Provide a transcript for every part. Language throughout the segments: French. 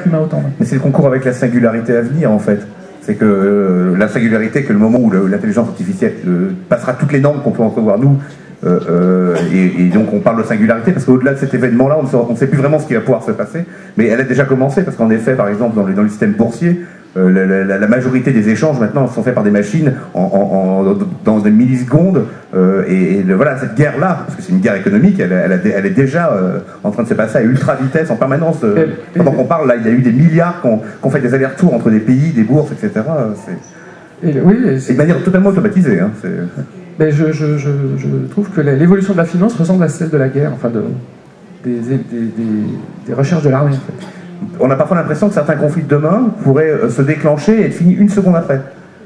l'humain autant. Mais c'est le concours avec la singularité à venir, en fait. C'est que la singularité, que le moment où l'intelligence artificielle passera toutes les normes qu'on peut entrevoir nous, et donc on parle de singularité, parce qu'au-delà de cet événement-là, on ne sait plus vraiment ce qui va pouvoir se passer, mais elle a déjà commencé, parce qu'en effet, par exemple, dans le système boursier, la majorité des échanges maintenant sont faits par des machines dans des millisecondes, voilà, cette guerre-là, parce que c'est une guerre économique, elle est déjà en train de se passer à ultra vitesse, en permanence. Pendant qu'on parle, là, il y a eu des milliards qui ont fait des allers-retours entre des pays, des bourses, etc. Et de manière totalement automatisée. Hein, mais je trouve que l'évolution de la finance ressemble à celle de la guerre, enfin des recherches de l'armée, en fait. On a parfois l'impression que certains conflits de demain pourraient se déclencher et être finis une seconde après.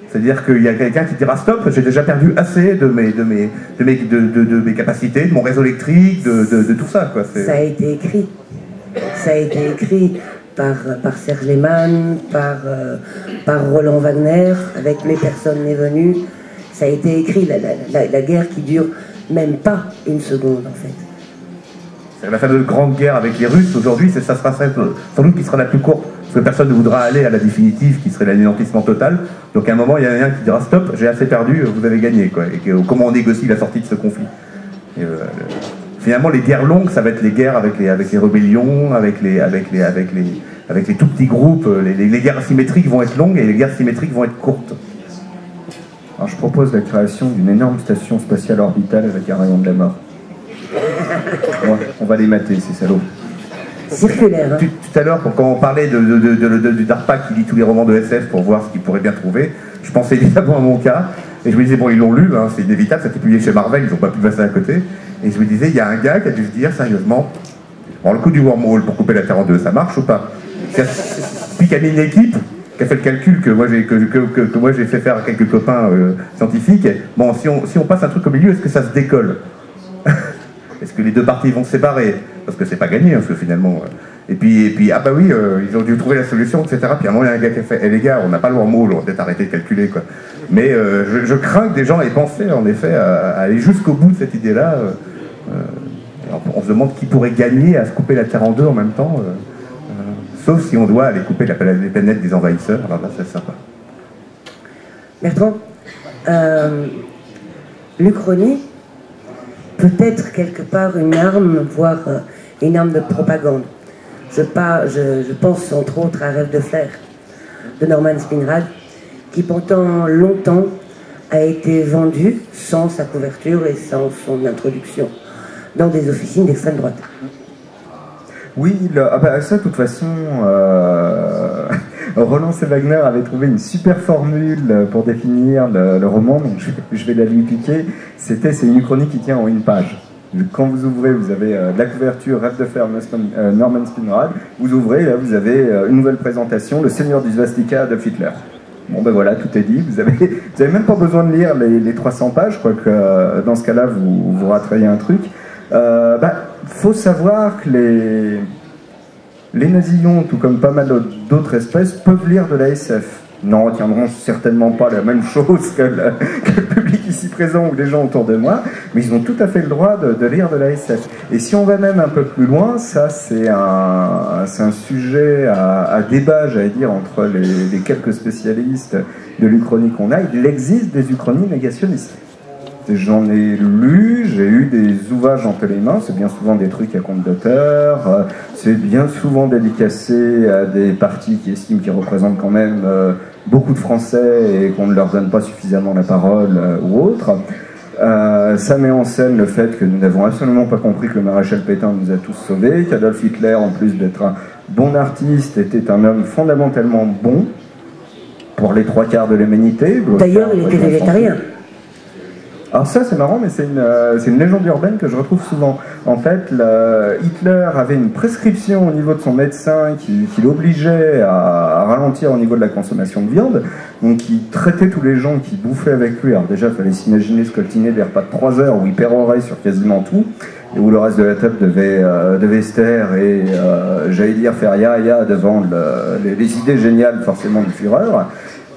C'est-à-dire qu'il y a quelqu'un qui dira stop, j'ai déjà perdu assez de mes capacités, de mon réseau électrique, de tout ça, quoi. Ça a été écrit. Ça a été écrit par Serge Lehmann, par Roland Wagner, avec Les personnes n'est venue. Ça a été écrit, la guerre qui dure même pas une seconde, en fait. La fameuse grande guerre avec les Russes, aujourd'hui, ça sera sans doute qui sera la plus courte, parce que personne ne voudra aller à la définitive, qui serait l'anéantissement total. Donc à un moment, il y en a un qui dira stop, j'ai assez perdu, vous avez gagné, quoi. Et comment on négocie la sortie de ce conflit. Finalement, les guerres longues, ça va être les guerres avec les rébellions, avec les tout petits groupes. Les guerres asymétriques vont être longues et les guerres symétriques vont être courtes. Alors je propose la création d'une énorme station spatiale orbitale avec un rayon de la mort. Ouais, on va les mater, ces salauds. Circulaire. Hein. Tout à l'heure, quand on parlait du DARPA qui lit tous les romans de SF pour voir ce qu'il pourrait bien trouver, je pensais évidemment à mon cas, et je me disais, bon, ils l'ont lu, hein, c'est inévitable, ça a été publié chez Marvel, ils n'ont pas pu passer à côté, et je me disais, il y a un gars qui a dû se dire, sérieusement, bon, le coup du wormhole pour couper la Terre en deux, ça marche ou pas? Puis qu'il y a une équipe qui a fait le calcul que moi j'ai fait faire à quelques copains scientifiques, bon, si on passe un truc au milieu, est-ce que ça se décolle? Est-ce que les deux parties vont se séparer? Parce que c'est pas gagné, parce que finalement... Et puis ah bah oui, ils ont dû trouver la solution, etc. Puis à un moment, il y a un gars qui a fait, les gars, on n'a pas le wormhole, on va peut-être arrêter de calculer, quoi. Mais je crains que des gens aient pensé, en effet, à aller jusqu'au bout de cette idée-là. On se demande qui pourrait gagner à se couper la Terre en deux en même temps, sauf si on doit aller couper les planètes des envahisseurs. Alors là, c'est sympa. Bertrand, l'Uchronie peut être quelque part une arme, voire une arme de propagande. Je pense entre autres à Rêve de Flair de Norman Spinrad, qui pendant longtemps a été vendu sans sa couverture et sans son introduction dans des officines d'extrême droite. Oui, ça de toute façon, Roland C. Wagner avait trouvé une super formule pour définir le roman, donc je vais la lui piquer. C'est une uchronie qui tient en une page. Quand vous ouvrez, vous avez de la couverture, Rêve de Flair, Norman Spinrad. Vous ouvrez, là, vous avez une nouvelle présentation, Le Seigneur du Svastika de Hitler. Bon ben voilà, tout est dit. Vous avez même pas besoin de lire les 300 pages. Je crois que dans ce cas-là, vous rateriez un truc. Faut savoir que les nazillons, tout comme pas mal d'autres espèces, peuvent lire de la SF. Non, retiendront certainement pas la même chose que le public ici présent ou les gens autour de moi, mais ils ont tout à fait le droit de lire de la SF. Et si on va même un peu plus loin, ça c'est un sujet à débat, j'allais dire, entre les quelques spécialistes de l'Uchronie qu'on a. Il existe des uchronies négationnistes. J'en ai lu, j'ai eu des ouvrages entre les mains, c'est bien souvent des trucs à compte d'auteur, c'est bien souvent dédicacé à des partis qui estiment qu'ils représentent quand même beaucoup de Français et qu'on ne leur donne pas suffisamment la parole ou autre. Ça met en scène le fait que nous n'avons absolument pas compris que le maréchal Pétain nous a tous sauvés, qu'Adolf Hitler, en plus d'être un bon artiste, était un homme fondamentalement bon pour les 3/4 de l'humanité. D'ailleurs, il était végétarien. Alors ça c'est marrant, mais c'est une légende urbaine que je retrouve souvent. En fait, Hitler avait une prescription au niveau de son médecin qui l'obligeait à ralentir au niveau de la consommation de viande. Donc il traitait tous les gens qui bouffaient avec lui. Alors déjà, il fallait s'imaginer scoltiner des repas de 3 heures où il pérorait sur quasiment tout, et où le reste de la table devait se taire et, j'allais dire, faire ya devant les idées géniales forcément du Führer.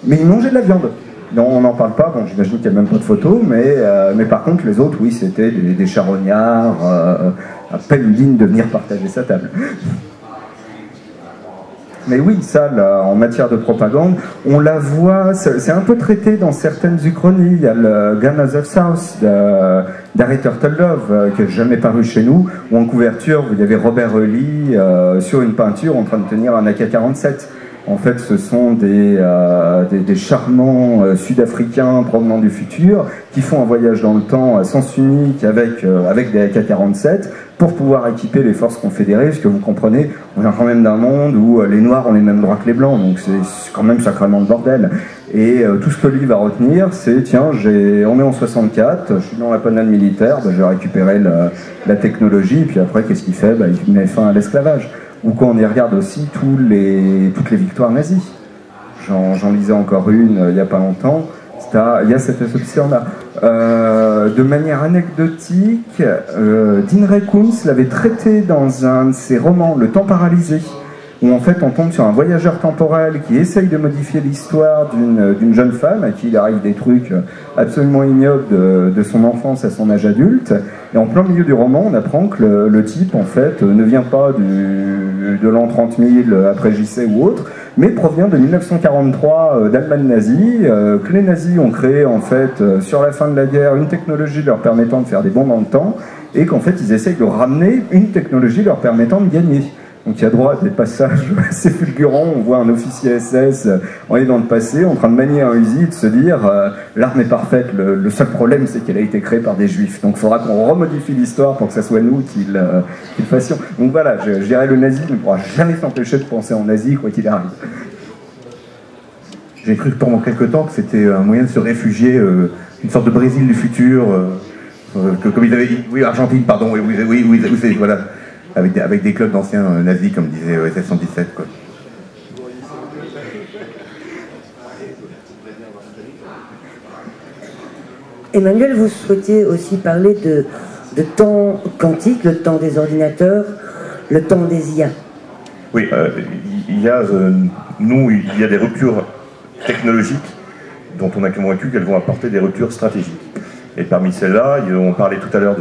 Mais il mangeait de la viande. Non, on n'en parle pas, bon, j'imagine qu'il n'y a même pas de photos, mais par contre, les autres, oui, c'était des charognards, à peine dignes de venir partager sa table. Mais oui, ça, là, en matière de propagande, on la voit, c'est un peu traité dans certaines uchronies. Il y a le Gun of the South d'Harry Turtledove, qui n'est jamais paru chez nous, où en couverture, vous y avez Robert Lee sur une peinture en train de tenir un AK-47. En fait, ce sont des charmants sud-africains provenant du futur qui font un voyage dans le temps à sens unique avec des AK-47 pour pouvoir équiper les forces confédérées, parce que vous comprenez, on vient quand même d'un monde où les Noirs ont les mêmes droits que les Blancs, donc c'est quand même sacrément le bordel. Et tout ce que lui va retenir, c'est tiens, on est en 64, je suis dans la panade militaire, je vais récupérer la technologie, et puis après, qu'est-ce qu'il fait? Il met fin à l'esclavage. Ou quand on y regarde aussi toutes les victoires nazies. J'en lisais encore une il n'y a pas longtemps. Il y a cette option-là. De manière anecdotique, Dean Ray Koontz l'avait traité dans un de ses romans, Le Temps paralysé, où en fait on tombe sur un voyageur temporel qui essaye de modifier l'histoire d'une jeune femme à qui il arrive des trucs absolument ignobles de son enfance à son âge adulte. Et en plein milieu du roman, on apprend que le type, en fait, ne vient pas de l'an 30 000 après JC ou autre, mais provient de 1943 d'Allemagne nazie, que les nazis ont créé, en fait, sur la fin de la guerre, une technologie leur permettant de faire des bons dans le temps, et qu'en fait, ils essayent de ramener une technologie leur permettant de gagner. Donc il y a droit à des passages assez fulgurants, on voit un officier SS en est dans le passé, en train de manier un Uzi et de se dire l'arme est parfaite, le seul problème c'est qu'elle a été créée par des juifs, donc il faudra qu'on remodifie l'histoire pour que ça soit nous qui le fassions. Donc voilà, je dirais le nazi ne pourra jamais s'empêcher de penser en nazi quoi qu'il arrive. J'ai cru pendant quelques temps que c'était un moyen de se réfugier, une sorte de Brésil du futur, comme ils avaient dit, oui, Argentine, pardon, oui, voilà. Avec des clubs d'anciens nazis, comme disait SS 117, quoi. Emmanuel, vous souhaitiez aussi parler de temps quantique, le temps des ordinateurs, le temps des IA. Oui, il y a des ruptures technologiques dont on a convaincu qu'elles vont apporter des ruptures stratégiques. Et parmi celles-là, on parlait tout à l'heure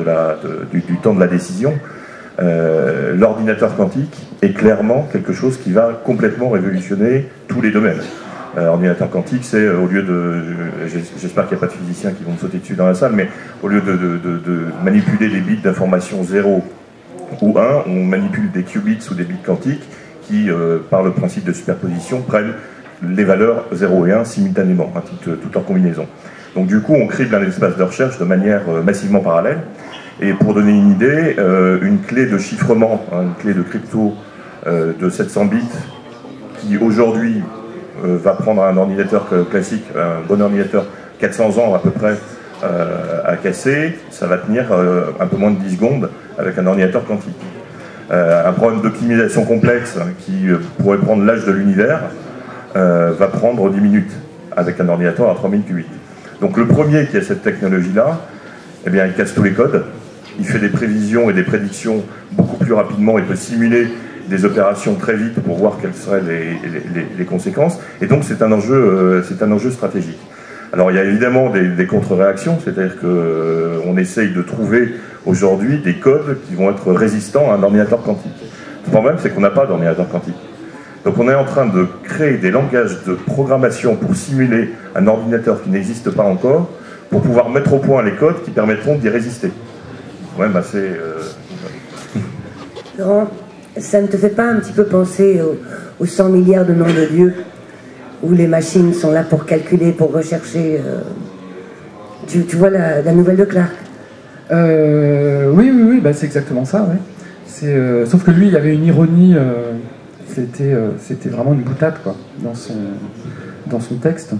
du temps de la décision. L'ordinateur quantique est clairement quelque chose qui va complètement révolutionner tous les domaines. Ordinateur quantique, c'est au lieu de... J'espère qu'il n'y a pas de physiciens qui vont me sauter dessus dans la salle, mais au lieu de manipuler des bits d'information 0 ou 1, on manipule des qubits ou des bits quantiques qui, par le principe de superposition, prennent les valeurs 0 et 1 simultanément, hein, tout en combinaison. Donc du coup, on crible un espace de recherche de manière massivement parallèle. Et pour donner une idée, une clé de chiffrement, une clé de crypto de 700 bits, qui aujourd'hui va prendre un ordinateur classique, un bon ordinateur, 400 ans à peu près à casser, ça va tenir un peu moins de 10 secondes avec un ordinateur quantique. Un problème d'optimisation complexe qui pourrait prendre l'âge de l'univers va prendre 10 minutes avec un ordinateur à 3000 qubits. Donc le premier qui a cette technologie-là, eh bien, il casse tous les codes. Il fait des prévisions et des prédictions beaucoup plus rapidement et peut simuler des opérations très vite pour voir quelles seraient les conséquences. Et donc c'est un enjeu stratégique. Alors il y a évidemment des contre-réactions, c'est-à-dire qu'on essaye de trouver aujourd'hui des codes qui vont être résistants à un ordinateur quantique. Le problème c'est qu'on n'a pas d'ordinateur quantique. Donc on est en train de créer des langages de programmation pour simuler un ordinateur qui n'existe pas encore, pour pouvoir mettre au point les codes qui permettront d'y résister. Ouais, bah c'est... Laurent, ça ne te fait pas un petit peu penser aux 100 milliards de noms de Dieu, où les machines sont là pour calculer, pour rechercher... Tu vois la nouvelle de Clark? Oui, bah, c'est exactement ça, ouais. Sauf que lui, il y avait une ironie, c'était vraiment une boutade, quoi, dans son texte.